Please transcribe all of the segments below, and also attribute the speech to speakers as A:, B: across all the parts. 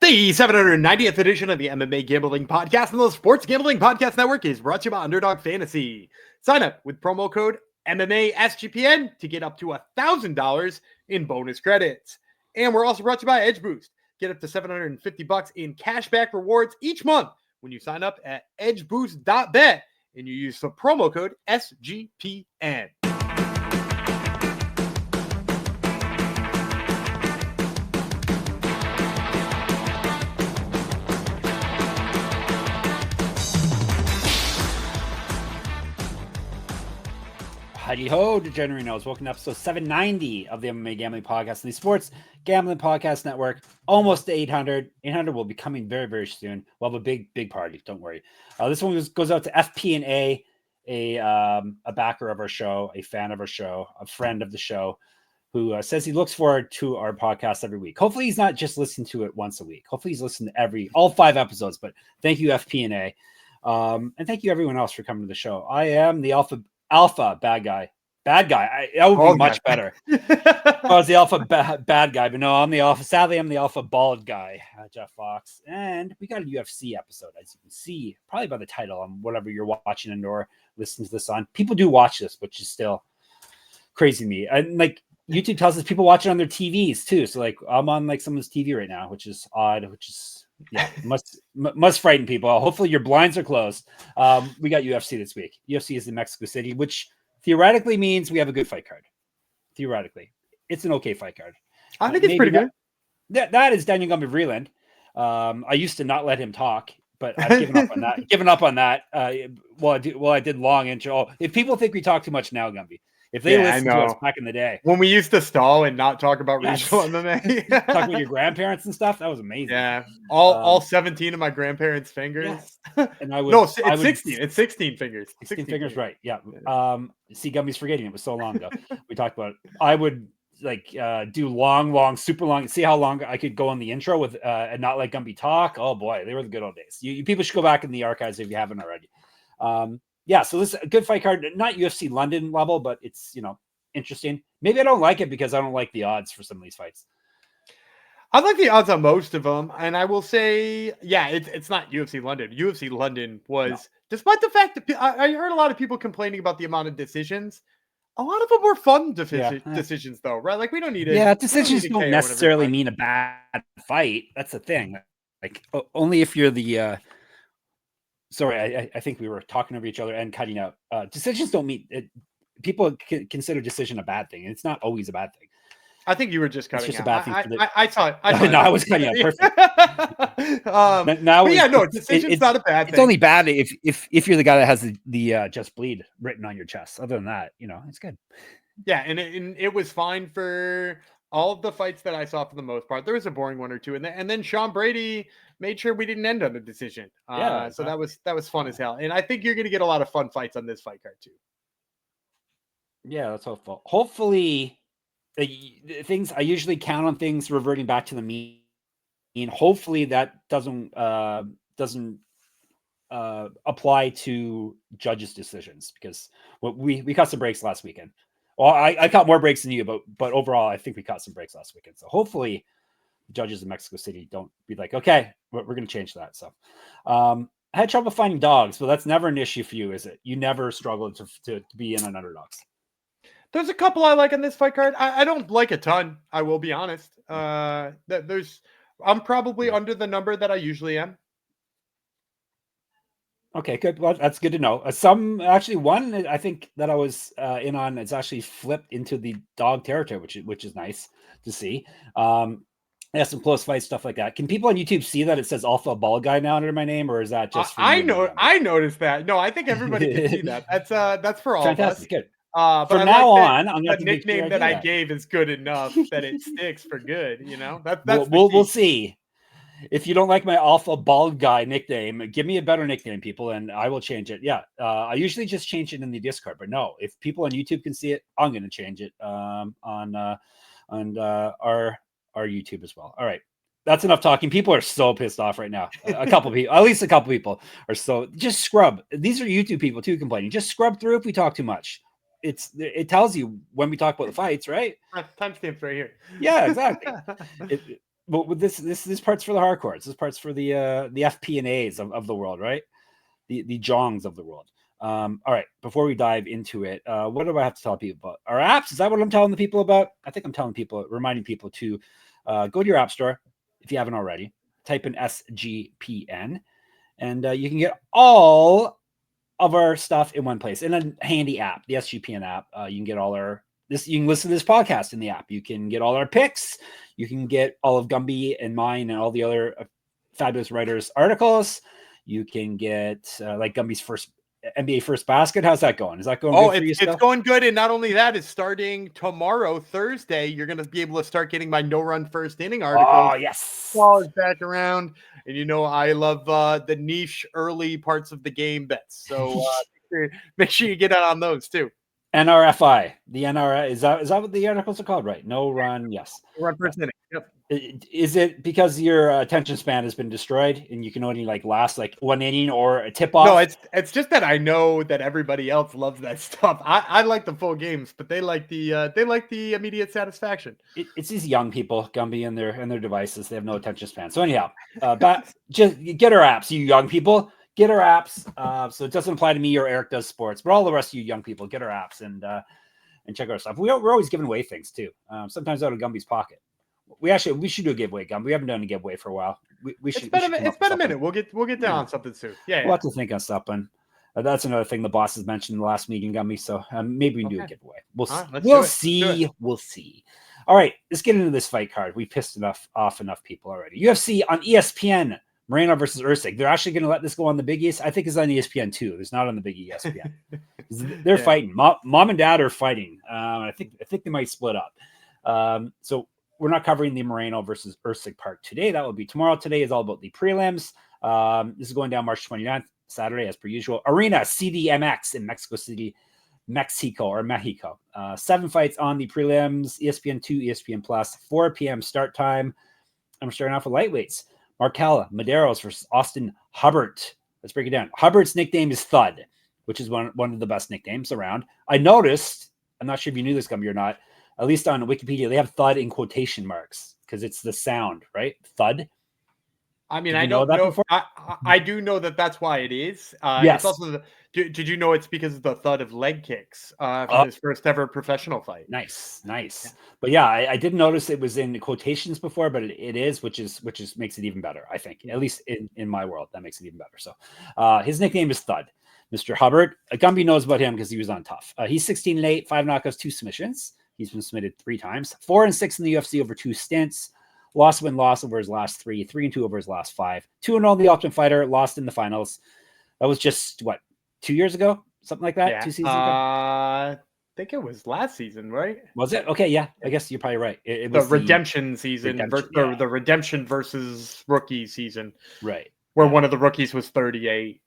A: The 790th edition of the MMA Gambling Podcast and the Sports Gambling Podcast Network is brought to you by Underdog Fantasy. Sign up with promo code MMA SGPN to get up to $1,000 in bonus credits. And we're also brought to you by Edge Boost. Get up to $750 in cashback rewards each month when you sign up at edgeboost.bet and you use the promo code SGPN.
B: Howdy ho, degenerate knows. Welcome to episode 790 of the MMA Gambling Podcast and the Sports Gambling Podcast Network. Almost to 800. 800 will be coming very, very soon. We'll have a big party. Don't worry. This one goes out to FP&A, a backer of our show, a fan of our show, a friend of the show, who says he looks forward to our podcast every week. Hopefully he's not just listening to it once a week. Hopefully he's listening to all 5 episodes. But thank you, FP&A. And thank you everyone else for coming to the show. I am the Alpha bad guy. That would be much better. I was the alpha bad guy, but no, I'm the alpha. Sadly, I'm the alpha bald guy, Jeff Fox. And we got a UFC episode, as you can see, probably by the title on whatever you're watching and or listening to this on. People do watch this, which is still crazy to me. And like YouTube tells us people watch it on their TVs too. So like I'm on like someone's TV right now, which is odd, which is must frighten people. Hopefully your blinds are closed. We got UFC this week. UFC is in Mexico City, which theoretically means we have a good fight card. Theoretically, it's an okay fight card.
A: I think it's pretty good.
B: That is Daniel Gumby Vreeland. I used to not let him talk, but I've given up on that. I did long intro. If people think we talk too much now, Gumby, if they listened to us back in the day,
A: when we used to stall and not talk about regional MMA,
B: talk about your grandparents and stuff, that was amazing.
A: Yeah, all 17 of my grandparents' fingers.
B: Yeah. And
A: it's 16. It's 16 fingers.
B: 16 fingers, right? Yeah. See, Gummy's forgetting it was so long ago. We talked about it. I would do long, super long. See how long I could go on the intro with and not let Gumby talk. Oh boy, they were the good old days. You people should go back in the archives if you haven't already. Yeah, so this is a good fight card, not UFC London level, but it's, interesting. Maybe I don't like it because I don't like the odds for some of these fights.
A: I like the odds on most of them, and I will say, it's not UFC London. UFC London was, despite the fact that I heard a lot of people complaining about the amount of decisions, a lot of them were fun decisions, though, right? Like, we don't need it.
B: Yeah, decisions don't necessarily mean a bad fight. That's the thing. Like, only if you're the... Sorry, I think we were talking over each other and cutting out. Decisions don't mean it. People consider decision a bad thing, and it's not always a bad thing.
A: I think you were just cutting
B: out.
A: A bad thing. I thought.
B: No, I was cutting out. Perfect.
A: Decision's not a bad thing.
B: It's only bad if you're the guy that has the just bleed written on your chest. Other than that, it's good.
A: Yeah, and it was fine for all of the fights that I saw for the most part. There was a boring one or two, and then Sean Brady made sure we didn't end on the decision. So that was fun as hell. And I think you're going to get a lot of fun fights on this fight card too.
B: Yeah, that's hopeful. Hopefully, things I usually count on things reverting back to the mean. Hopefully that doesn't apply to judges' decisions, because we caught some breaks last weekend. Well, I caught more breaks than you, but overall, I think we caught some breaks last weekend. So hopefully, judges in Mexico City don't be like, okay, we're going to change that. So I had trouble finding dogs, but that's never an issue for you, is it? You never struggled to be in on underdogs.
A: There's a couple I like on this fight card. I don't like a ton, I will be honest. I'm probably under the number that I usually am.
B: Okay, good. Well, that's good to know. One I think that I was in on is actually flipped into the dog territory, which is nice to see. Yeah, some close fights, stuff like that. Can people on YouTube see that it says Alpha Ball Guy now under my name, or is that just?
A: I noticed that. No, I think everybody can see that. That's for all
B: fantastic.
A: Of us.
B: Good.
A: From
B: now on, I'm
A: the nickname that I gave is good enough that it sticks for good.
B: We'll see. If you don't like my Alpha Bald Guy nickname, give me a better nickname, people, and I will change it. Yeah, I usually just change it in the Discord, but no, if people on YouTube can see it, I'm going to change it on our YouTube as well. All right, that's enough talking. People are so pissed off right now. At least a couple people are so. Just scrub. These are YouTube people too complaining. Just scrub through if we talk too much. It tells you when we talk about the fights, right?
A: Timestamps right here.
B: Yeah, exactly. but with this part's for the hardcores. This part's for the FP&As of the world, right? The Jongs of the world. All right, before we dive into it, what do I have to tell people about? Our apps? Is that what I'm telling the people about? I think I'm reminding people to go to your app store if you haven't already. Type in SGPN, and you can get all of our stuff in one place in a handy app, the SGPN app. You can get you can listen to this podcast in the app. You can get all our picks. You can get all of Gumby and mine and all the other fabulous writers' articles. You can get like Gumby's first NBA first basket. How's that going? Is that going good for you still?
A: It's going good. And not only that, it's starting tomorrow, Thursday. You're going to be able to start getting my no run first inning article.
B: Oh, yes.
A: Ball is back around. And you know, I love the niche early parts of the game bets. So make sure you get out on those too.
B: NRFI, the NRFI, is that what the articles are called, right? No run, yes.
A: No run first inning. Yep.
B: Is it because your attention span has been destroyed and you can only last one inning or a tip off?
A: No, it's just that I know that everybody else loves that stuff. I like the full games, but they like the immediate satisfaction.
B: It's these young people, Gumby, and their devices. They have no attention span. So anyhow, just get our apps, you young people. Get our apps. So it doesn't apply to me or Eric does sports, but all the rest of you young people, get our apps and check our stuff. We're always giving away things too. Sometimes out of Gumby's pocket. We should do a giveaway, Gumby. We haven't done a giveaway for a while. It's
A: been a minute. We'll get down on something soon. Yeah.
B: We'll have to think on something. That's another thing the bosses mentioned in the last meeting, Gumby. So maybe we can do a giveaway. We'll see. We'll see. All right, let's get into this fight card. We pissed off enough people already. UFC on ESPN. Miranda versus Usyk. They're actually going to let this go on the Big East. I think it's on ESPN too. It's not on the Big ESPN. They're fighting. Mom and Dad are fighting. I think they might split up. So we're not covering the Miranda versus Usyk part today. That will be tomorrow. Today is all about the prelims. This is going down March 29th, Saturday, as per usual. Arena CDMX in Mexico City, Mexico. 7 fights on the prelims. ESPN 2, ESPN Plus. 4 p.m. start time. I'm starting off with lightweights. MarQuel, Mediros versus Austin Hubbard. Let's break it down. Hubbard's nickname is Thud, which is one of the best nicknames around. I noticed, I'm not sure if you knew this, Gumby, or not, at least on Wikipedia, they have Thud in quotation marks because it's the sound, right? Thud.
A: I mean, I don't know. I do know that that's why it is.
B: Yes.
A: It's also did you know it's because of the thud of leg kicks for his first ever professional fight?
B: Nice. Yeah. But yeah, I didn't notice it was in quotations before, but it is, which makes it even better. I think, at least in my world, that makes it even better. So, his nickname is Thud, Mr. Hubbard. Gumby knows about him because he was on Tough. He's 16-8, 5 knockouts, 2 submissions. He's been submitted 3 times. 4-6 in the UFC over 2 stints. Loss over his last 3, 3-2 over his last 5. 2-0 in the Ultimate Fighter, lost in the finals. That was just 2 years ago, something like that.
A: Yeah.
B: 2 seasons ago.
A: I think it was last season, right?
B: Was it? Okay, yeah. I guess you're probably right. It
A: the
B: was
A: redemption season, the redemption versus rookie season,
B: right?
A: Where one of the rookies was 38.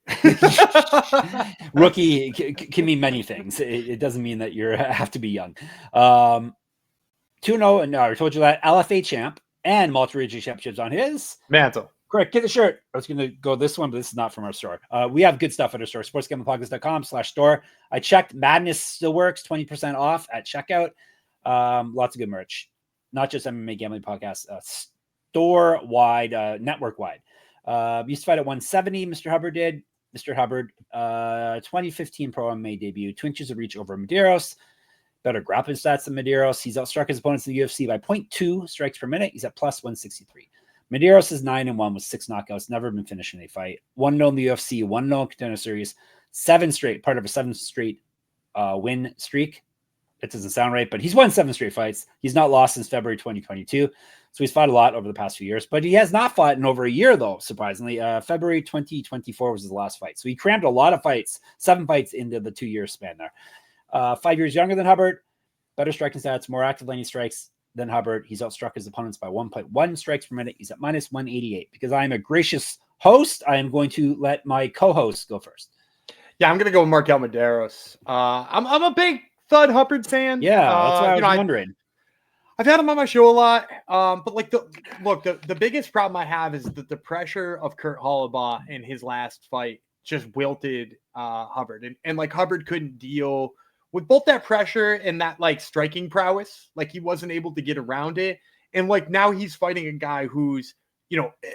B: Rookie can mean many things. It doesn't mean that you have to be young. 2-0, and I told you that LFA champ. And multi-region championships on his
A: mantle.
B: Correct. Get the shirt. I was going to go this one, but this is not from our store. We have good stuff at our store, sportsgamblingpodcast.com/store. I checked. Madness still works, 20% off at checkout. Lots of good merch. Not just MMA Gambling Podcast, store-wide, network-wide. Used to fight at 170, Mr. Hubbard did. Mr. Hubbard, 2015 Pro MMA debut, 2 inches of reach over Mediros. Better grappling stats than Mediros. He's outstruck his opponents in the UFC by 0.2 strikes per minute. He's at plus 163. Mediros is 9-1 with 6 knockouts. Never been finished in a fight. 1-0 in the UFC. 1-0 in Contender Series. 7 straight, part of a 7 straight win streak. It doesn't sound right, but he's won 7 straight fights. He's not lost since February 2022. So he's fought a lot over the past few years, but he has not fought in over a year, though, surprisingly. February 2024 was his last fight. So he crammed a lot of fights, 7 fights into the 2-year span there. 5 years younger than Hubbard, better striking stats, more active landing strikes than Hubbard. He's outstruck his opponents by 1.1 strikes per minute. He's at minus 188. Because I am a gracious host, I am going to let my co-host go first.
A: Yeah, I'm going to go with MarQuel Medeiros. I'm a big Thud Hubbard fan.
B: Yeah, that's why I was wondering.
A: I've had him on my show a lot, but the biggest problem I have is that the pressure of Kurt Hollabaugh in his last fight just wilted Hubbard, and Hubbard couldn't deal with both that pressure and that striking prowess. He wasn't able to get around it, And like now he's fighting a guy who's,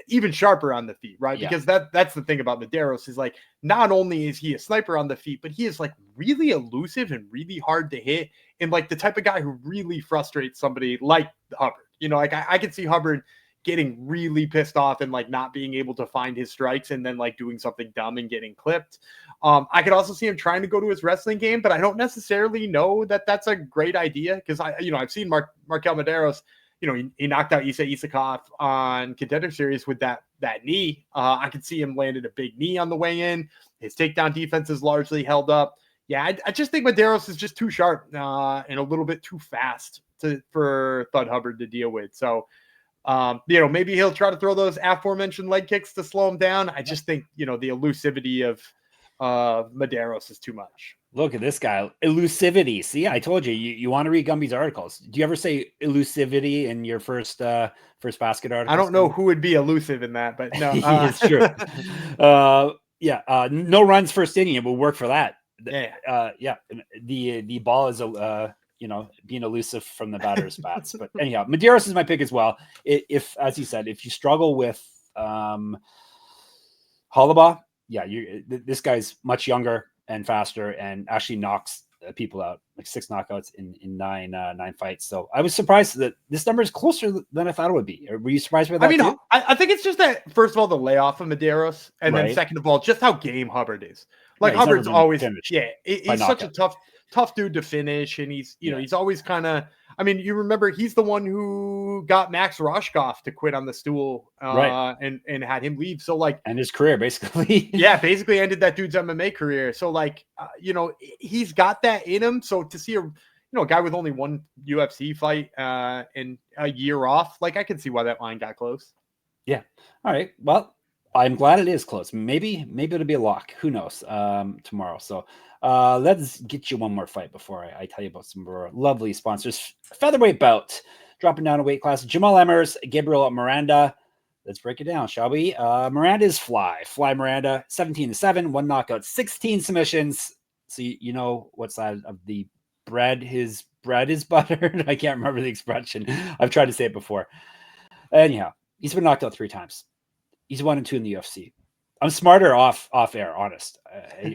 A: even sharper on the feet, right?
B: Yeah.
A: Because that's the thing about Medeiros is like, not only is he a sniper on the feet, but he is like really elusive and really hard to hit. And like the type of guy who really frustrates somebody like Hubbard. Like I could see Hubbard getting really pissed off and like not being able to find his strikes and then like doing something dumb and getting clipped. I could also see him trying to go to his wrestling game, but I don't necessarily know that that's a great idea because I've seen MarQuel Medeiros. He knocked out Issa Isakov on Contender Series with that knee. I could see him landed a big knee on the way in. His takedown defense is largely held up. Yeah, I just think Medeiros is just too sharp and a little bit too fast for Thud Hubbard to deal with. So, maybe he'll try to throw those aforementioned leg kicks to slow him down. I just think, the elusivity of Medeiros is too much.
B: Look at this guy. Elusivity. See, I told you, you want to read Gumby's articles. Do you ever say elusivity in your first basket article?
A: I don't know who would be elusive in that, but no.
B: It's true. No runs first inning. It will work for that. The ball is being elusive from the batter's bats. But anyhow, Medeiros is my pick as well. If, as you said, if you struggle with Hollabaugh, this guy's much younger and faster and actually knocks people out, like 6 knockouts in nine fights. So I was surprised that this number is closer than I thought it would be. Were you surprised by that? Too?
A: I think it's just that, first of all, the layoff of Medeiros, and then second of all, just how game Hubbard is. Like Hubbard's always he's such a tough dude to finish, and he's he's always kind of. I mean, you remember he's the one who got Max Roshkoff to quit on the stool, and had him leave. So like,
B: and his career basically,
A: basically ended that dude's MMA career. So like, he's got that in him. So to see a guy with only one UFC fight and a year off, like I can see why that line got close.
B: Yeah. All right. Well, I'm glad it is close. Maybe it'll be a lock. Who knows? Tomorrow. So let's get you one more fight before I tell you about some of our lovely sponsors. Featherweight bout, dropping down a weight class. Jamall Emmers, Gabriel Miranda. Let's break it down, shall we? Miranda's Fly Miranda, 17-7, 1 knockout, 16 submissions. So you know what side of the bread his bread is buttered. I can't remember the expression. I've tried to say it before. Anyhow, he's been knocked out 3 times. He's 1-2 in the UFC. I'm smarter off air, honest.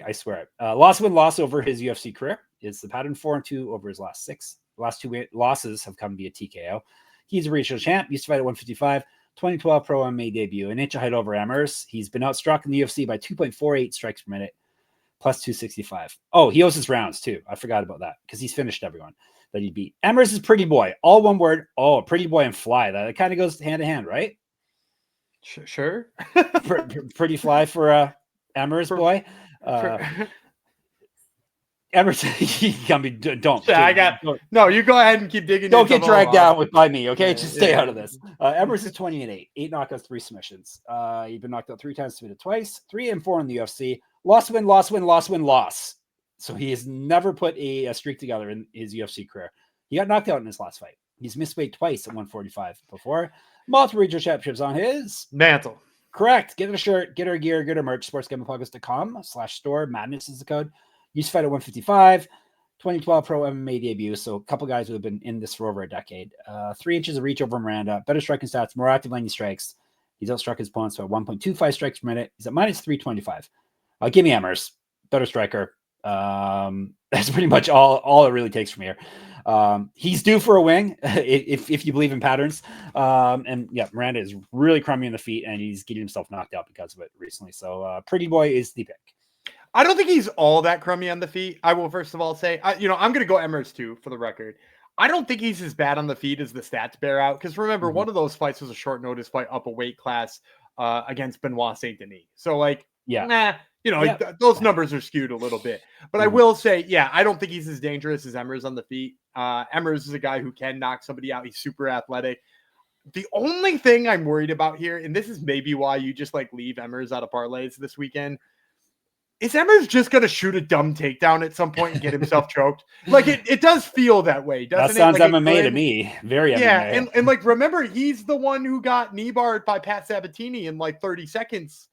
B: I swear it. Loss over his UFC career is the pattern. 4-2 over his last 6. The last 2 losses have come via TKO. He's a regional champ. Used to fight at 155. 2012 Pro MMA debut. An inch of height over Emmers. He's been outstruck in the UFC by 2.48 strikes per minute. Plus 265. Oh, he owes his rounds too. I forgot about that because he's finished everyone that he beat. Emmers is pretty boy. All one word. Oh, pretty boy and Fly. That kind of goes hand in hand, right?
A: Sure.
B: Pretty fly for Emmers boy. Emmers, don't.
A: No, you go ahead and keep digging.
B: Don't get dragged down by me, okay? Just stay out of this. Emmers is 20-8, 8 knockouts, 3 submissions. He's been knocked out 3 times, submitted twice, 3-4 in the UFC. Loss. So he has never put a streak together in his UFC career. He got knocked out in his last fight. He's missed weight twice at 145 before. Multiple regional championships on his
A: mantle.
B: Correct. Get a shirt, get our gear, get our merch. sportsgamblingpodcast.com/store. Madness is the code. Used to fight at 155. 2012 Pro MMA debut. So a couple guys who have been in this for over a decade. 3 inches of reach over Miranda. Better striking stats. More active landing strikes. He's outstruck his opponents by 1.25 strikes per minute. He's at minus 325. Give me Emmers. Better striker. That's pretty much all it really takes from here. He's due for a wing if you believe in patterns. And yeah, Miranda is really crummy in the feet and he's getting himself knocked out because of it recently. So Pretty Boy is the pick.
A: I don't think he's all that crummy on the feet. I will first of all say, I'm going to go Emmers too, for the record. I don't think he's as bad on the feet as the stats bear out. Because remember, one of those fights was a short notice fight up a weight class against Benoit Saint Denis. So those numbers are skewed a little bit. But I will say, I don't think he's as dangerous as Emmers on the feet. Emmers is a guy who can knock somebody out. He's super athletic. The only thing I'm worried about here, and this is maybe why you just leave Emmers out of parlays this weekend, is Emmers just going to shoot a dumb takedown at some point and get himself choked? It does feel that way, doesn't it?
B: That sounds MMA to me. Very MMA.
A: Yeah, and remember, he's the one who got knee barred by Pat Sabatini in 30 seconds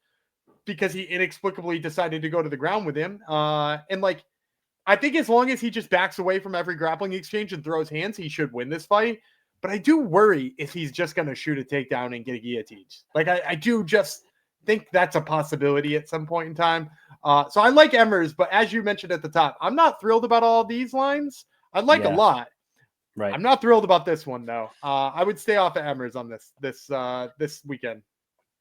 A: because he inexplicably decided to go to the ground with him. I think as long as he just backs away from every grappling exchange and throws hands, he should win this fight. but I do worry if he's just going to shoot a takedown and get a guillotine. Like I do just think that's a possibility at some point in time. So I like Emmers, but as you mentioned at the top, I'm not thrilled about all these lines. I like a lot.
B: Right.
A: I'm not thrilled about this one though. I would stay off of Emmers on this weekend.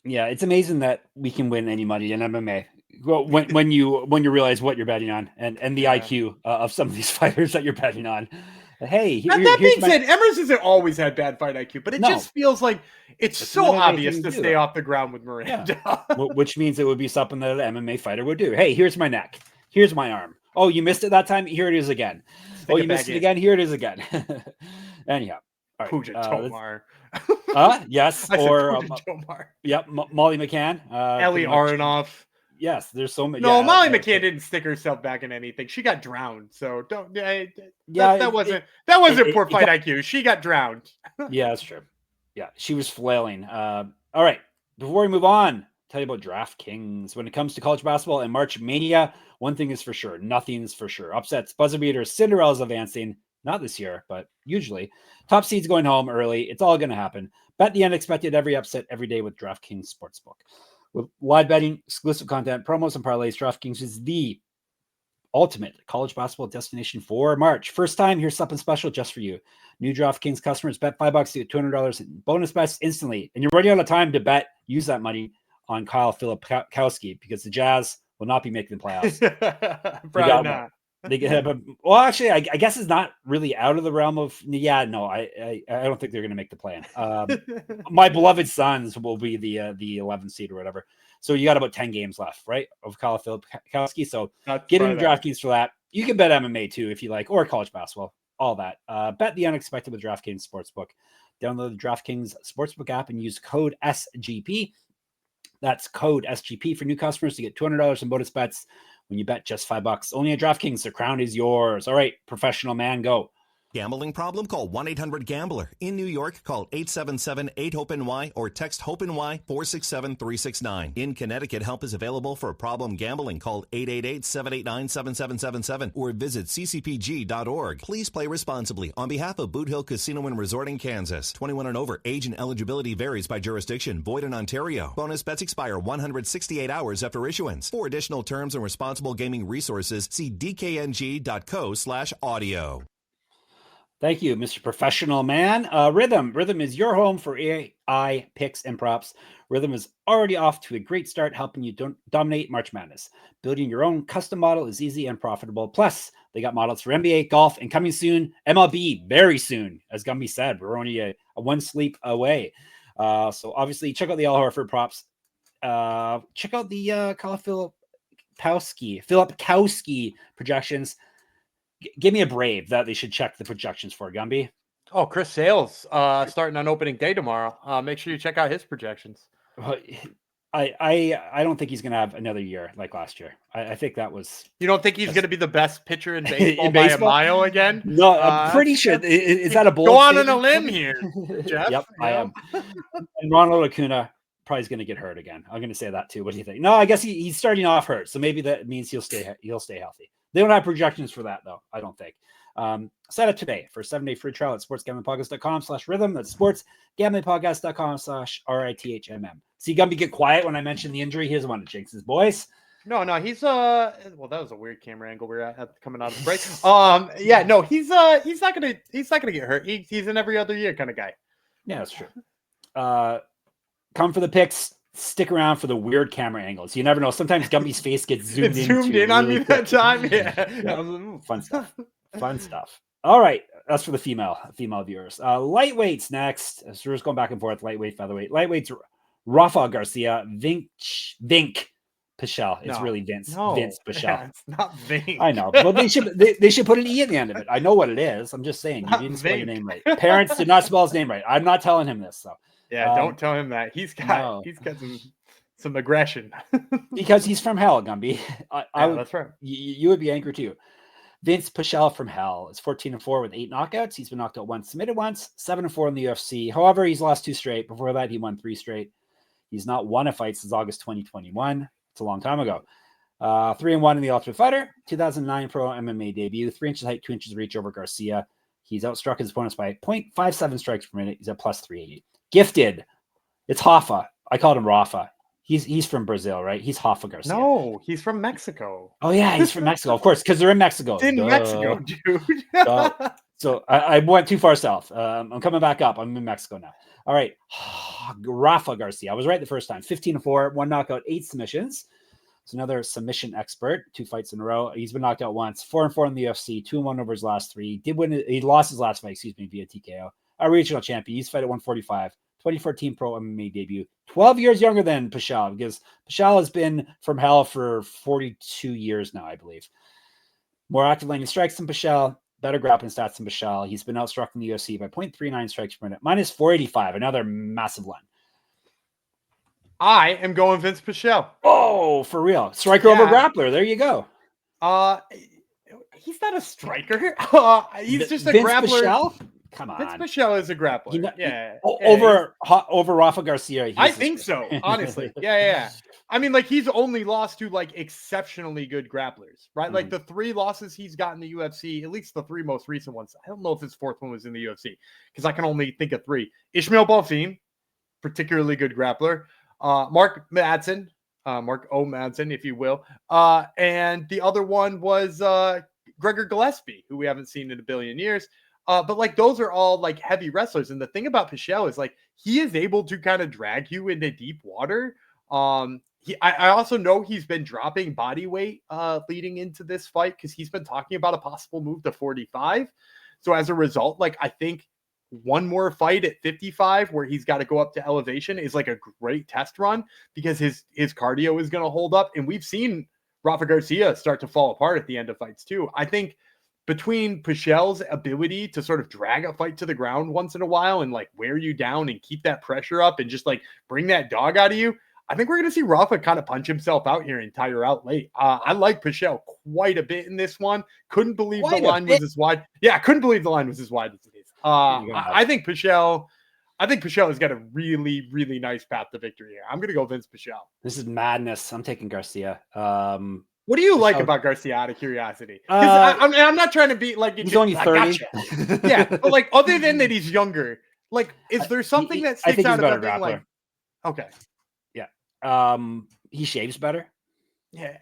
B: Yeah, it's amazing that we can win any money in MMA. Well, when you realize what you're betting on and the IQ of some of these fighters that you're betting on. Hey,
A: that being said, Emmers hasn't always had bad fight IQ, but it just feels like it's so obvious to stay off the ground with Miranda.
B: Yeah. Which means it would be something that an MMA fighter would do. Hey, here's my neck. Here's my arm. Oh, you missed it that time? Here it is again. Oh, you missed it again? Here it is again. Anyhow. All right.
A: Tomar.
B: Yes. Or Molly McCann.
A: Ellie Aronoff.
B: Yes, there's so many.
A: No, Molly McCann didn't stick herself back in anything. She got drowned. So don't. That wasn't poor fight IQ. She got drowned.
B: Yeah, that's true. Yeah, she was flailing. All right. Before we move on, tell you about DraftKings. When it comes to college basketball and March Mania, one thing is for sure. Nothing is for sure. Upsets, buzzer beaters, Cinderella's advancing. Not this year, but usually. Top seeds going home early. It's all going to happen. Bet the unexpected every upset every day with DraftKings Sportsbook. With live betting, exclusive content, promos, and parlays, DraftKings is the ultimate college basketball destination for March. First time, here's something special just for you. New DraftKings customers bet $5 to get $200 in bonus bets instantly. And you're running out of time to bet. Use that money on Kyle Filipkowski because the Jazz will not be making the playoffs.
A: Probably not.
B: Well, actually, I guess it's not really out of the realm of. Yeah, no, I don't think they're going to make the play-in. My beloved Suns will be the 11th seed or whatever. So you got about 10 games left, right, of Kyle Filipkowski. So get into DraftKings for that. You can bet MMA too if you like, or college basketball, all that. Bet the unexpected with DraftKings Sportsbook. Download the DraftKings Sportsbook app and use code SGP. That's code SGP for new customers to get $200 in bonus bets when you bet just $5. Only at DraftKings, the crown is yours. All right, professional man, go.
C: Gambling problem? Call 1-800-GAMBLER. In New York, call 877-8-HOPENY or text HOPENY 467-369. In Connecticut, help is available for problem gambling. Call 888-789-7777 or visit ccpg.org. Please play responsibly. On behalf of Boot Hill Casino and Resort in Kansas, 21 and over, age and eligibility varies by jurisdiction. Void in Ontario. Bonus bets expire 168 hours after issuance. For additional terms and responsible gaming resources, see dkng.co/audio.
B: Thank you, Mr. Professional Man. Rhythm is your home for AI picks and props. Rhythm is already off to a great start, helping you dominate March Madness. Building your own custom model is easy and profitable. Plus, they got models for NBA, golf, and coming soon, MLB, very soon. As Gumby said, we're only a one sleep away. So obviously, check out the Al Horford props. Check out the Filipkowski projections. Give me a brave that they should check the projections for, Gumby.
A: Oh, Chris Sales starting on opening day tomorrow. Make sure you check out his projections.
B: I don't think he's going to have another year like last year. I think that was...
A: You don't think he's going to be the best pitcher in baseball, by a mile again?
B: No, I'm pretty sure. Is that a bold
A: Go on a limb here, Jeff.
B: Yep, I am. And Ronald Acuna probably is going to get hurt again. I'm going to say that too. What do you think? No, I guess he's starting off hurt, so maybe that means he'll stay healthy. They don't have projections for that, though, I don't think. Sign up today for a 7-day free trial at sportsgamblingpodcast.com/rhythm. That's sportsgamblingpodcast.com/RITHMM. See, Gumby get quiet when I mention the injury. He doesn't want to jinx his boys.
A: No, he's well, that was a weird camera angle we're at coming out of the break. Yeah, no, he's not gonna get hurt. He's an every other year kind of guy.
B: Yeah, that's true. Come for the picks. Stick around for the weird camera angles. You never know. Sometimes Gumby's face gets zoomed
A: in on me that time. Yeah.
B: Fun stuff. Fun stuff. All right. That's for the female viewers. Lightweights next. So we're just going back and forth. Lightweight, featherweight. Lightweights, Rafa, Garcia, Vinc, Pichel. It's really Vince. No, Vince Pichel.
A: It's not Vinc.
B: I know. But they should put an E at the end of it. I know what it is. I'm just saying. You didn't spell your name right. Parents did not spell his name right. I'm not telling him this. So.
A: Yeah, don't tell him that. He's got some aggression.
B: Because he's from hell, Gumby.
A: That's right.
B: You would be angry too. Vince Pichel from hell is 14-4 with 8 knockouts. He's been knocked out once, submitted once, 7-4 in the UFC. However, he's lost 2 straight. Before that, he won 3 straight. He's not won a fight since August 2021. It's a long time ago. 3-1 in the Ultimate Fighter, 2009 Pro MMA debut, 3 inches height, 2 inches reach over Garcia. He's outstruck his opponents by 0.57 strikes per minute. He's at plus 380. Gifted. It's Rafa. I called him Rafa. He's from Brazil, right? He's Rafa Garcia.
A: No, he's from Mexico.
B: Oh yeah, he's from Mexico, of course, because they're in Mexico.
A: It's in Mexico, dude.
B: So I went too far south. I'm coming back up. I'm in Mexico now. All right, Rafa Garcia. I was right the first time. 15-4, 1 knockout, 8 submissions. It's another submission expert. 2 fights in a row. He's been knocked out once. 4-4 in the UFC. 2-1 over his last 3. He lost his last fight, via TKO. Our regional champion. He's fight at 145. 2014 pro MMA debut. 12 years younger than Pichel, because Pichel has been from hell for 42 years now, I believe. More active landing strikes than Pichel. Better grappling stats than Pichel. He's been outstruck in the UFC by 0.39 strikes per minute. Minus 485. Another massive line.
A: I am going Vinc Pichel.
B: Oh, for real. Striker over grappler. There you go.
A: He's not a striker. He's just a
B: Vinc
A: grappler.
B: Pichel? Come on.
A: Vinc Pichel is a grappler.
B: Over Rafa Garcia.
A: I think so, honestly. Yeah. I mean, like, he's only lost to, like, exceptionally good grapplers, right? Like, the 3 losses he's got in the UFC, at least the 3 most recent ones. I don't know if his 4th one was in the UFC, because I can only think of 3. Ishmael Bonfim, particularly good grappler. Mark Madsen, Mark O. Madsen, if you will. And the other one was Gregor Gillespie, who we haven't seen in a billion years. But like, those are all like heavy wrestlers. And the thing about Pichel is, like, he is able to kind of drag you into deep water. I also know he's been dropping body weight leading into this fight, because he's been talking about a possible move to 45. So as a result, like, I think one more fight at 55 where he's got to go up to elevation is like a great test run, because his cardio is going to hold up. And we've seen Rafa Garcia start to fall apart at the end of fights too. I think between Pichel's ability to sort of drag a fight to the ground once in a while and like wear you down and keep that pressure up and just like bring that dog out of you, I think we're going to see Rafa kind of punch himself out here and tire out late. I like Pichel quite a bit in this one. Couldn't believe the line was as wide. Yeah, couldn't believe the line was as wide as it is. I think Pichel has got a really, really nice path to victory here. I'm going to go Vinc Pichel.
B: This is madness. I'm taking Garcia.
A: What do you like about Garcia, out of curiosity? I'm not trying to be like,
B: he's only 30.
A: Gotcha. Yeah, but like, other than that, he's younger. Like, is there something that sticks out about being like? Okay.
B: Yeah. He shaves better.
A: Yeah,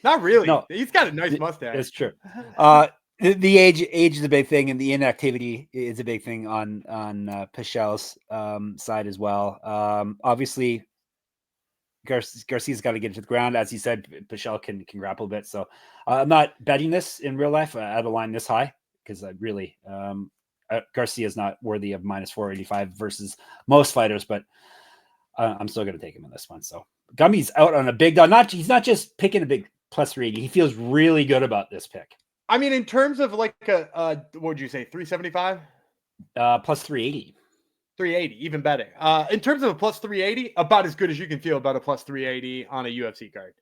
A: not really.
B: No,
A: he's got a nice mustache.
B: That's true. The age is a big thing, and the inactivity is a big thing on Pichel's side as well. Obviously, Garcia's got to get to the ground. As you said, Pichel can grapple a bit. So I'm not betting this in real life at a line this high, because I really Garcia is not worthy of minus 485 versus most fighters, but I'm still going to take him in this one. So Gumby's out on a big dog. He's not just picking a big plus 380. He feels really good about this pick.
A: I mean, in terms of like what would you say, 375?
B: Plus 380.
A: 380, even better. In terms of a plus 380, about as good as you can feel about a plus 380 on a UFC card.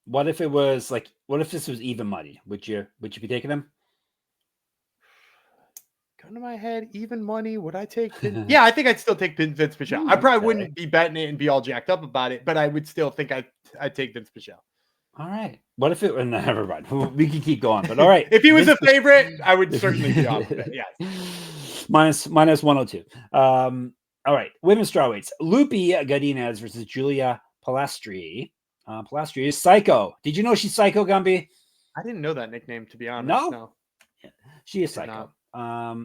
B: What if it was like, what if this was even money? Would you be taking him?
A: Gun to my head, even money. Would I take? Yeah, I think I'd still take Vinc Pichel. I probably wouldn't be betting it and be all jacked up about it, but I would still think I'd take Vinc Pichel.
B: All right. What if it? Never mind. We can keep going. But all right.
A: If he was a favorite, I would certainly be off of it. Yes.
B: Minus 102. All right. Women's strawweights. Loopy Godinez versus Julia Polastri. Polastri is Psycho. Did you know she's Psycho, Gumby?
A: I didn't know that nickname, to be honest.
B: No. Yeah. She is Psycho.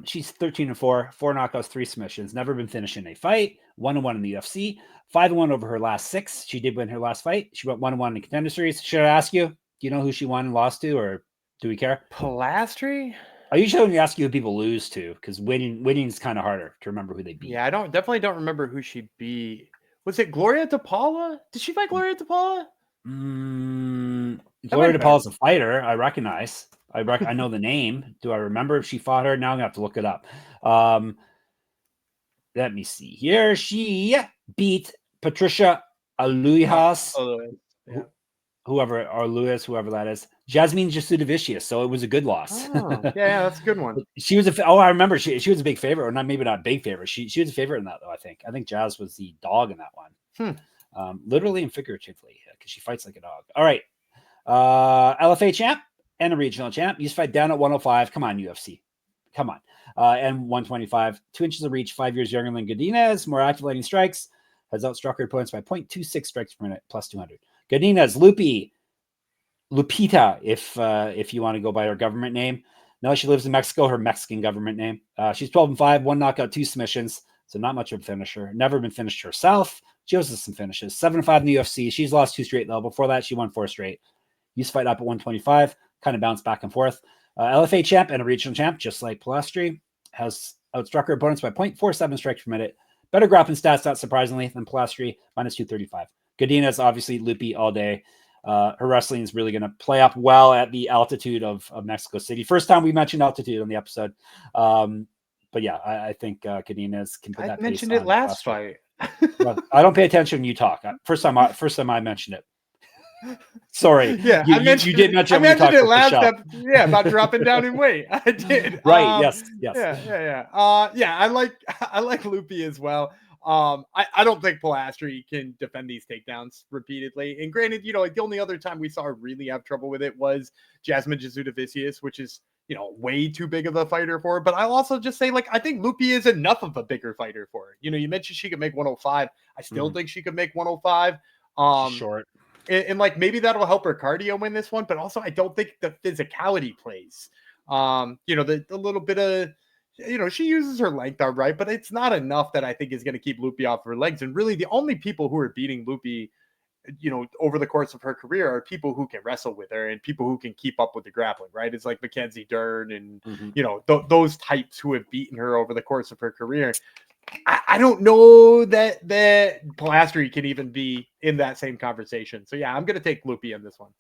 B: She's 13-4, 4 knockouts, 3 submissions. Never been finished in a fight. 1-1 in the UFC. 5-1 over her last 6. She did win her last fight. She went 1-1 in the Contender Series. Should I ask you? Do you know who she won and lost to, or do we care?
A: Polastri?
B: I usually only ask you who people lose to, because winning is kind of harder to remember who they beat.
A: Yeah, I definitely don't remember who she beat. Was it Gloria DePaula? Did she fight Gloria DePaula?
B: Gloria DePaula's a fighter. I recognize. I know the name. Do I remember if she fought her? Now I'm gonna have to look it up. Let me see here. She beat Patricia Alujas, whoever that is. Jasmine Jasudavicius. So it was a good loss.
A: Yeah, that's a good one.
B: She was I remember she was a big favorite, or maybe not big favorite. She was a favorite in that, though. I think Jazz was the dog in that one. Literally and figuratively, because she fights like a dog. All right, LFA champ and a regional champ. You just fight down at 105. Come on, UFC. Come on. And 125, 2 inches of reach, 5 years younger than Godinez, more active landing strikes, has outstruck her opponents by 0.26 strikes per minute, plus 200. Godinez, Loopy, Lupita, if you want to go by her government name. No, she lives in Mexico, her Mexican government name. She's 12-5, 1 knockout, 2 submissions, so not much of a finisher. Never been finished herself. She owes us some finishes. 7-5 in the UFC. She's lost 2 straight, though. Before that, she won 4 straight. Used to fight up at 125, kind of bounced back and forth. LFA champ and a regional champ, just like Polastri, has outstruck her opponents by 0.47 strikes per minute. Better grappling stats, not surprisingly, than Polastri, minus 235. Godinez, obviously, Loopy all day. Her wrestling is really going to play up well at the altitude of Mexico City. First time we mentioned altitude on the episode. But yeah, I think Godinez can put that.
A: I mentioned it last fight.
B: Well, I don't pay attention when you talk. First time I mentioned it. Sorry.
A: Yeah,
B: you did mention. I mentioned it last
A: episode. Yeah, about dropping down in weight. I did.
B: Right. Yes.
A: Yeah. I like Loopy as well. I don't think Polastri can defend these takedowns repeatedly. And granted, the only other time we saw her really have trouble with it was Jasmine Jasudavicius, which is, way too big of a fighter for her. But I'll also just say, I think Loopy is enough of a bigger fighter for her. You mentioned she could make 105. I still think she could make 105.
B: Short.
A: And maybe that'll help her cardio win this one, but also I don't think the physicality plays. The little bit of, she uses her length all right, but it's not enough that I think is going to keep Loopy off her legs. And really the only people who are beating Loopy, over the course of her career are people who can wrestle with her and people who can keep up with the grappling, right? It's like Mackenzie Dern and, those types who have beaten her over the course of her career. I don't know that Polastri can even be in that same conversation. So yeah, I'm going to take Loopy on this one.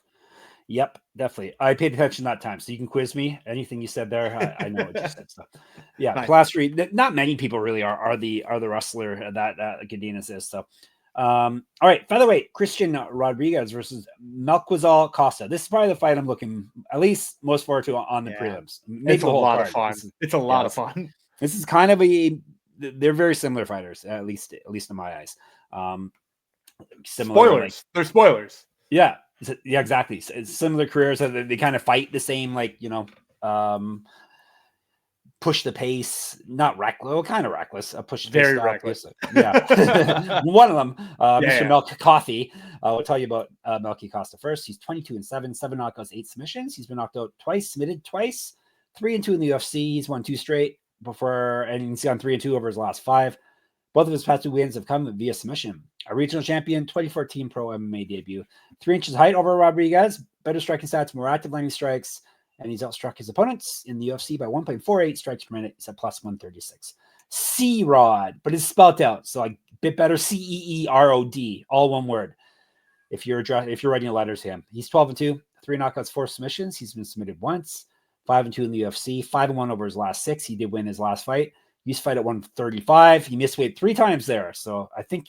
B: Yep, definitely. I paid attention that time, so you can quiz me. Anything you said there, I know what you said. So yeah, nice. Polastri. Not many people really are the wrestler that Godinez is. So all right, featherweight Christian Rodriguez versus Melquizael Costa. This is probably the fight I'm looking at least most forward to on the prelims. Maybe
A: it's a lot of fun. It's a lot of fun.
B: This is kind of they're very similar fighters, at least in my eyes. Similar,
A: spoilers. They're spoilers.
B: Yeah, exactly. It's similar careers. They kind of fight the same, push the pace, not reckless, kind of reckless. Push the
A: very
B: pace
A: reckless.
B: Yeah, one of them, Mr. Melk Coffee. I'll tell you about Melky Costa first. He's 22-7, 7 knockouts, 8 submissions. He's been knocked out twice, submitted twice, 3-2 in the UFC. He's won 2 straight. And he's gone 3-2 over his last 5. Both of his past 2 wins have come via submission. A regional champion, 2014 pro MMA debut. 3 inches height over Rodriguez, better striking stats, more active landing strikes, and he's outstruck his opponents in the UFC by 1.48 strikes per minute. He's at plus 136. C-Rod, but it's spelled out, so a bit better. C-E-E-R-O-D, all one word. If you're writing a letter to him, he's 12-2, 3 knockouts, 4 submissions. He's been submitted once. 5-2 in the UFC, 5-1 over his last 6. He did win his last fight. He used to fight at 135. He missed weight 3 times there. So I think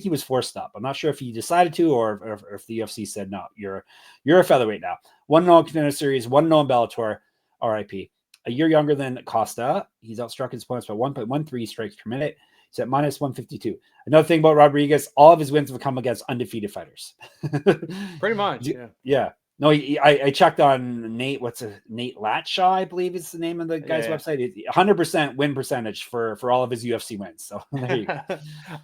B: he was forced up. I'm not sure if he decided to or if the UFC said, no, you're a featherweight now. 1-0 Contender Series, 1-0 Bellator, RIP. A year younger than Costa. He's outstruck his opponents by 1.13 strikes per minute. He's at minus 152. Another thing about Rodriguez, all of his wins have come against undefeated fighters.
A: Pretty much,
B: yeah. No, I checked on Nate. Nate Latshaw, I believe is the name of the guy's website. 100% win percentage for all of his UFC wins. So there you go.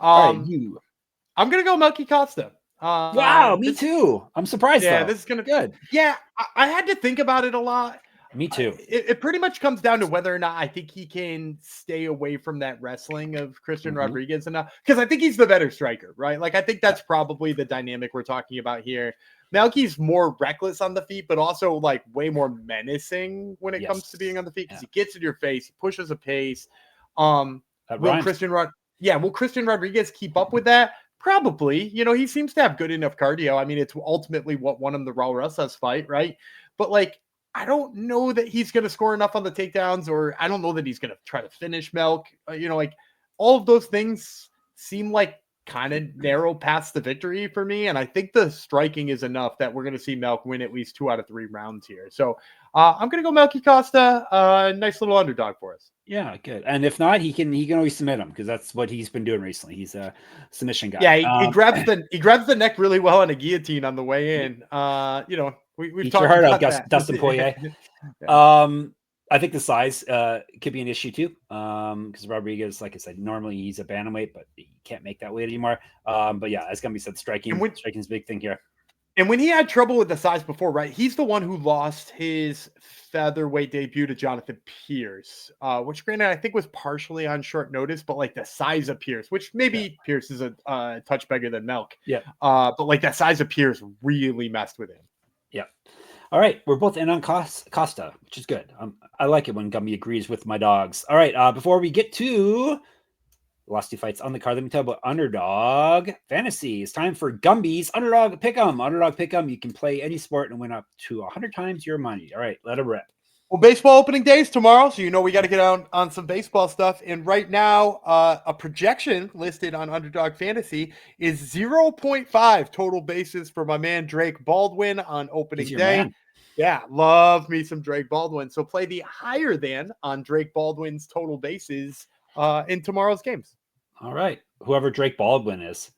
A: I'm gonna go Melky Costa.
B: Wow, me too. I'm surprised.
A: Yeah,
B: though.
A: This is gonna
B: be good.
A: Yeah, I had to think about it a lot.
B: Me too.
A: It pretty much comes down to whether or not I think he can stay away from that wrestling of Christian Rodriguez enough, because I think he's the better striker, right? I think that's probably the dynamic we're talking about here. Melky's more reckless on the feet, but also way more menacing when it comes to being on the feet, because he gets in your face, he pushes a pace. Will Christian Rodriguez keep up with that? Probably. He seems to have good enough cardio. I mean, it's ultimately what won him the Raul Rosas fight, right? But I don't know that he's going to score enough on the takedowns, or I don't know that he's going to try to finish Melk. All of those things seem kind of narrow past the victory for me. And I think the striking is enough that we're going to see Melk win at least 2 out of 3 rounds here. So I'm going to go Melky Costa. Nice little underdog for us.
B: Yeah, good. And if not, he can always submit him, because that's what he's been doing recently. He's a submission guy.
A: Yeah, he grabs the neck really well on a guillotine on the way in. We've talked about that.
B: Dustin Poirier. I think the size could be an issue too, because Rodriguez, like I said, normally he's a bantamweight, but he can't make that weight anymore. But yeah, as Gumby said, striking is a big thing here.
A: And when he had trouble with the size before, right, he's the one who lost his featherweight debut to Jonathan Pierce, which granted I think was partially on short notice, but like the size of Pierce, which maybe Pierce is a touch bigger than Melk.
B: Yeah.
A: But like that size of Pierce really messed with him.
B: Yeah. All right, we're both in on Costa, which is good. I like it when Gumby agrees with my dogs. All right, before we get to the last two fights on the card, let me tell you about Underdog Fantasy. It's time for Gumby's Underdog Pick'em. Underdog Pick'em, you can play any sport and win up to 100 times your money. All right, let it rip.
A: Well, baseball opening day is tomorrow, so we got to get on some baseball stuff. And right now, a projection listed on Underdog Fantasy is 0.5 total bases for my man Drake Baldwin on opening day. Man. Yeah, love me some Drake Baldwin. So play the higher than on Drake Baldwin's total bases in tomorrow's games.
B: All right, whoever Drake Baldwin is,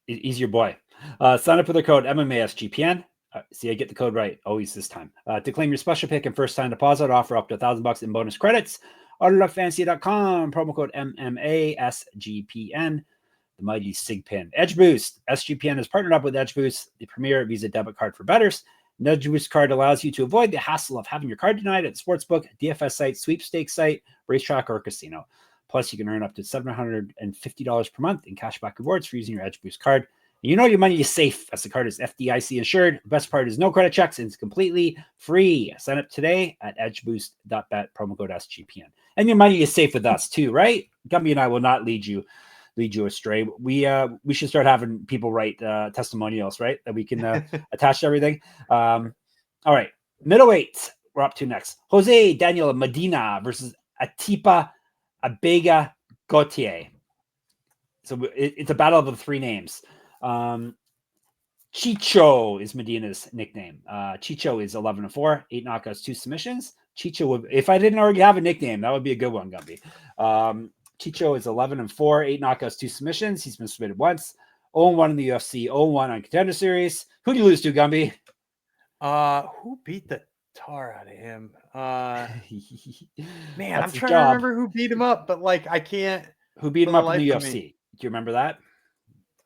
B: he's your boy. Sign up with the code MMASGPN. See, I get the code right always this time. To claim your special pick and first time deposit, offer up to $1,000 in bonus credits. UnderdogFantasy.com, promo code MMASGPN. The mighty Sig Pin. Edge Boost. SGPN has partnered up with Edge Boost, the premier Visa debit card for bettors. An Edge Boost card allows you to avoid the hassle of having your card denied at the sportsbook, DFS site, sweepstakes site, racetrack, or casino. Plus, you can earn up to $750 per month in cashback rewards for using your Edge Boost card. You know your money is safe as the card is FDIC insured. The best part is no credit checks and it's completely free. Sign up today at edgeboost.bet, promo code SGPN. And your money is safe with us too, right? Gumby and I will not lead you astray. We should start having people write testimonials, right? That we can attach to everything. All right. Middleweight, we're up to next. José Daniel Medina versus Ateba Abega Gautier. So it's a battle of the three names. Chicho is Medina's nickname. Chicho is 11-4, 8 knockouts, 2 submissions. Chicho would, if I didn't already have a nickname, that would be a good one, Gumby. Chicho is 11-4, 8 knockouts, 2 submissions. He's been submitted once. 0-1 in the UFC, 0-1 on Contender Series. Who do you lose to, Gumby?
A: Who beat the tar out of him? Man,
B: That's
A: I'm trying to remember who beat him up, but like I can't.
B: Who beat him up in the UFC? Do you remember that?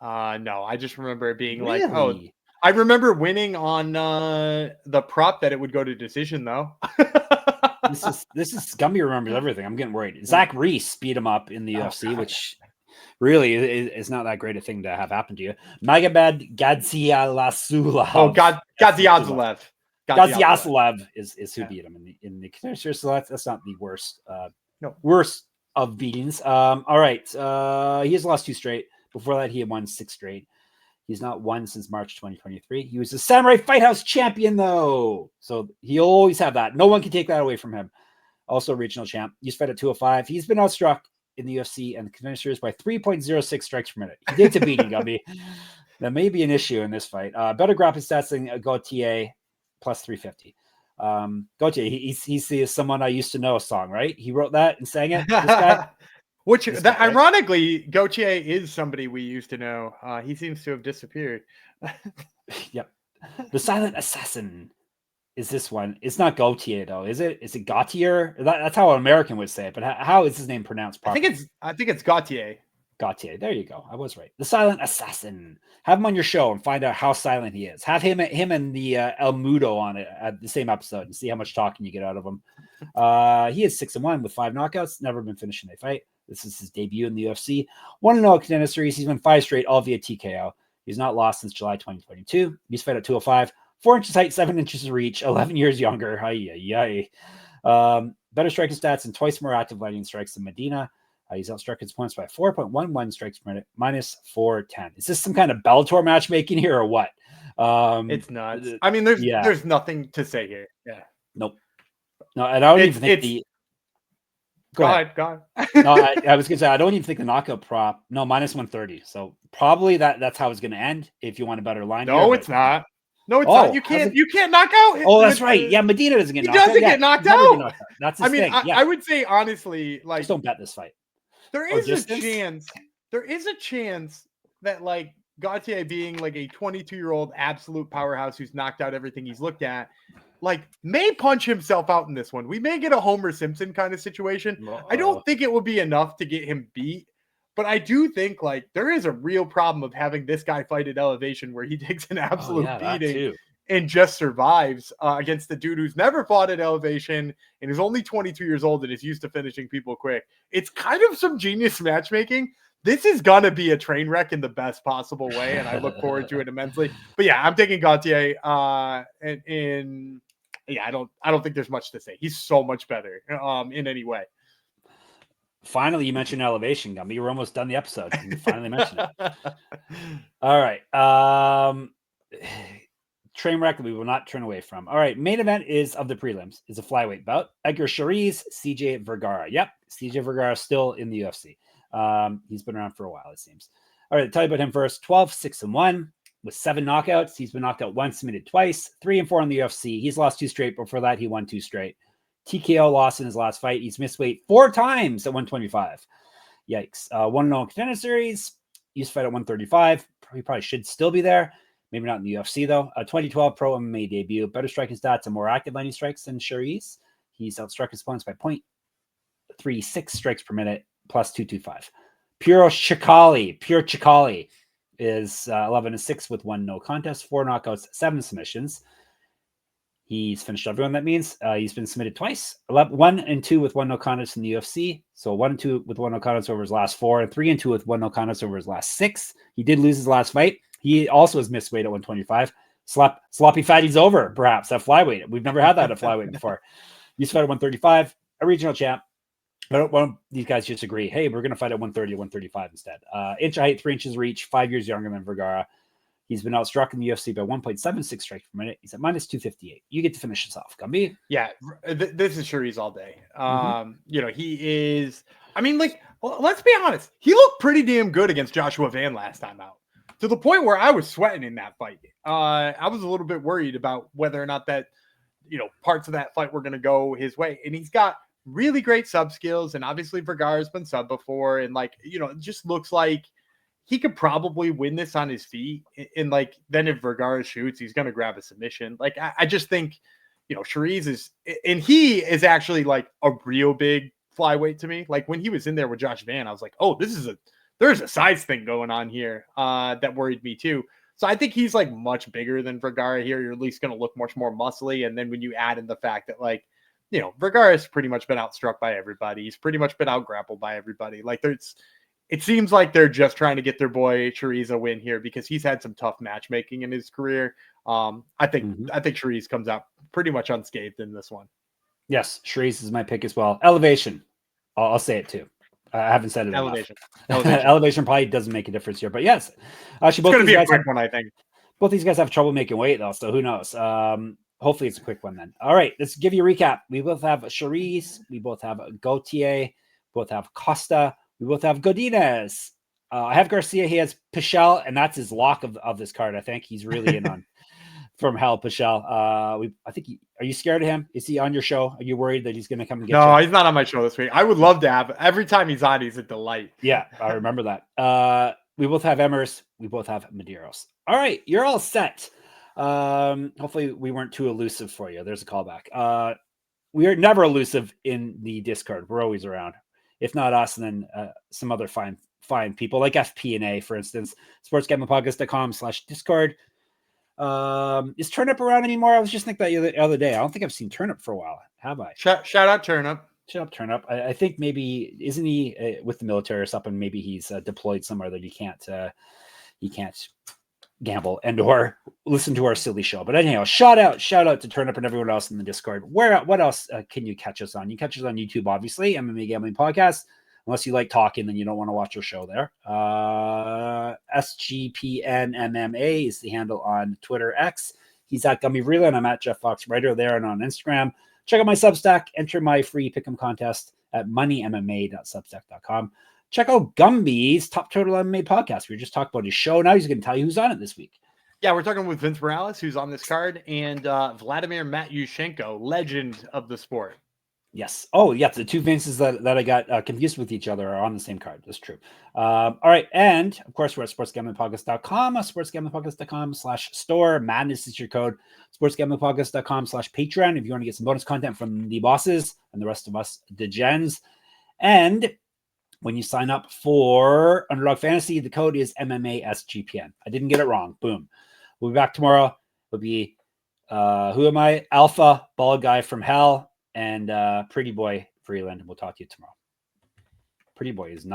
A: No, I just remember it being
B: really?
A: like, oh, I remember winning on the prop that it would go to decision though.
B: This is Gumby remembers everything. I'm getting worried. Zach Reese beat him up in the UFC, which really is not that great a thing to have happen to you. Magomed Gadzhiev.
A: Oh, Gadzhiev.
B: Gadzhiev is who beat him in the Contender Series. So that's not the worst. Worst of beatings. All right. He has lost 2 straight. Before that, he had won 6 straight. He's not won since March 2023. He was the Samurai Fighthouse champion, though. So he'll always have that. No one can take that away from him. Also, regional champ. He's fed at 205. He's been outstruck in the UFC and the Contender Series by 3.06 strikes per minute. He takes a beating, Gumby. That may be an issue in this fight. Better grappling stats than Gautier, plus 350. Gautier, he's someone I used to know song, right? He wrote that and sang it. This guy.
A: Ironically, Gautier is somebody we used to know. He seems to have disappeared.
B: Yep. The Silent Assassin is this one. It's not Gautier though, is it? Is it Gautier? That's how an American would say it. But how is his name pronounced properly?
A: I think it's Gautier.
B: Gautier. There you go. I was right. The Silent Assassin. Have him on your show and find out how silent he is. Have him and the El Mudo on it at the same episode and see how much talking you get out of him. He is 6-1 with 5 knockouts. Never been finished in a fight. This is his debut in the UFC. 1-0 Contender Series. He's won 5 straight, all via TKO. He's not lost since July 2022. He's fed at 205, 4 inches height, 7 inches reach, 11 years younger. Better striking stats and twice more active lightning strikes than Medina. He's outstruck his points by 4.11 strikes per minute, minus 410. Is this some kind of Bellator matchmaking here or what?
A: It's nuts. I mean, there's nothing to say here. Yeah.
B: Nope. No, and I don't even think the.
A: Go ahead.
B: No, I was going to say, I don't even think the knockout prop. No, minus 130. So probably that's how it's going to end if you want a better line.
A: No, it's not. No, it's not. You can't knock out.
B: Oh, that's right. Yeah, Medina doesn't get knocked out.
A: He doesn't get knocked out.
B: That's his thing.
A: I would say, honestly, like,
B: just don't bet this fight.
A: There is a chance that, like, Gautier being like a 22-year-old absolute powerhouse who's knocked out everything he's looked at, like may punch himself out in this one. We may get a Homer Simpson kind of situation. I don't think it would be enough to get him beat, but I do think like there is a real problem of having this guy fight at elevation where he takes an absolute beating and just survives against the dude who's never fought at elevation and is only 22 years old and is used to finishing people quick. It's kind of some genius matchmaking. This is going to be a train wreck in the best possible way, and I look forward to it immensely. But yeah, I'm taking Gautier. And yeah, I don't think there's much to say. He's so much better in any way.
B: Finally, you mentioned elevation, Gumby. We're almost done the episode. You finally mentioned it. All right. Train wreck we will not turn away from. All right. Main event is of the prelims. Is a flyweight bout. Edgar Cháirez, CJ Vergara. Yep. CJ Vergara still in the UFC. He's been around for a while, it seems. All right, tell you about him first. 12-6-1 with 7 knockouts. He's been knocked out once, submitted twice, 3-4 in the UFC. He's lost 2 straight. Before that, he won 2 straight. TKO loss in his last fight. He's missed weight 4 times at 125. Yikes. 1-0 contender series. Used to fight at 135. He probably should still be there. Maybe not in the UFC, though. 2012 pro MMA debut. Better striking stats and more active landing strikes than Cháirez. He's outstruck his opponents by 0.36 strikes per minute. Plus 225. Pure Chikali is 11-6 with 1 no contest, 4 knockouts, 7 submissions. He's finished everyone. That means he's been submitted twice. 1-2 with 1 no contest in the UFC. So 1-2 with 1 no contest over his last 4, and 3-2 with 1 no contest over his last 6. He did lose his last fight. He also has missed weight at 125. Sloppy fatty's over, perhaps at flyweight. We've never had that at flyweight before. He's fought at 135, a regional champ. But why don't these guys just agree? Hey, we're going to fight at 130, 135 instead. Inch height, 3 inches reach, 5 years younger than Vergara. He's been outstruck in the UFC by 1.76 strikes per minute. He's at minus 258. You get to finish this off, Gumby.
A: Yeah, this is Cháirez all day. You know, he is. I mean, like, well, let's be honest. He looked pretty damn good against Joshua Van last time out, to the point where I was sweating in that fight. I was a little bit worried about whether or not that, you know, parts of that fight were going to go his way. And he's got really great sub skills, and obviously Vergara's been sub before, and like, you know, it just looks like he could probably win this on his feet. And like, then if Vergara shoots, he's going to grab a submission. Like, I just think, you know, Cháirez is, and he is actually like a real big flyweight to me. Like when he was in there with Josh Van, I was like, oh, there's a size thing going on here that worried me too. So I think he's like much bigger than Vergara here. You're at least going to look much more muscly. And then when you add in the fact that, like, you know, Vergara's pretty much been outstruck by everybody. He's pretty much been outgrappled by everybody. Like, it seems like they're just trying to get their boy Cháirez a win here because he's had some tough matchmaking in his career. I think Cháirez comes out pretty much unscathed in this one.
B: Yes, Cháirez is my pick as well. Elevation. I'll say it too. I haven't said it.
A: Elevation.
B: Elevation probably doesn't make a difference here, but yes, actually,
A: both these guys have one. I think
B: both these guys have trouble making weight though, so who knows? Hopefully it's a quick one then. All right, let's give you a recap. We both have Cháirez. We both have Gautier. Both have Costa. We both have Godinez. I have Garcia. He has Pichel, and that's his lock of this card. I think he's really in on from hell. Pichel. I think. Are you scared of him? Is he on your show? Are you worried that he's going to come and get you?
A: No, he's not on my show this week. I would love to have. Every time he's on, he's a delight.
B: Yeah, I remember that. We both have Emmers. We both have Mediros. All right, you're all set. Hopefully we weren't too elusive for you. There's a callback. We are never elusive in the Discord. We're always around. If not us, then some other fine people like FP&A, for instance. sportsgamblingpodcast.com/Discord. Is Turnip around anymore? I was just thinking that the other day. I don't think I've seen Turnip for a while. Have I?
A: Shout out Turnip.
B: Shout out Turnip. I think maybe isn't he with the military or something? Maybe he's deployed somewhere that he can't gamble and or listen to our silly show. But anyhow, shout out to Turnip and everyone else in the Discord. What else can you catch us on? You catch us on YouTube, obviously, MMA Gambling Podcast. Unless you like talking, then you don't want to watch our show there. SGPN MMA is the handle on Twitter X. He's at Gummy Vrila, and I'm at Jeff Fox Writer there and on Instagram. Check out my Substack. Enter my free pick'em contest at moneymma.substack.com. Check out Gumby's Top Total MMA podcast. We just talked about his show. Now he's going to tell you who's on it this week.
A: Yeah, we're talking with Vince Morales, who's on this card, and Vladimir Matyushenko, legend of the sport.
B: Yes. Oh, yeah. The two Vinces that I got confused with each other are on the same card. That's true. All right. And of course, we're at sportsgamblingpodcast.com, sportsgamblingpodcast.com/store. Madness is your code. Sportsgamblingpodcast.com/Patreon if you want to get some bonus content from the bosses and the rest of us, the gens. And when you sign up for Underdog Fantasy, the code is MMASGPN. I didn't get it wrong. Boom. We'll be back tomorrow. It'll be, who am I? Alpha, bald guy from hell, and Pretty Boy Freeland. We'll talk to you tomorrow. Pretty Boy is not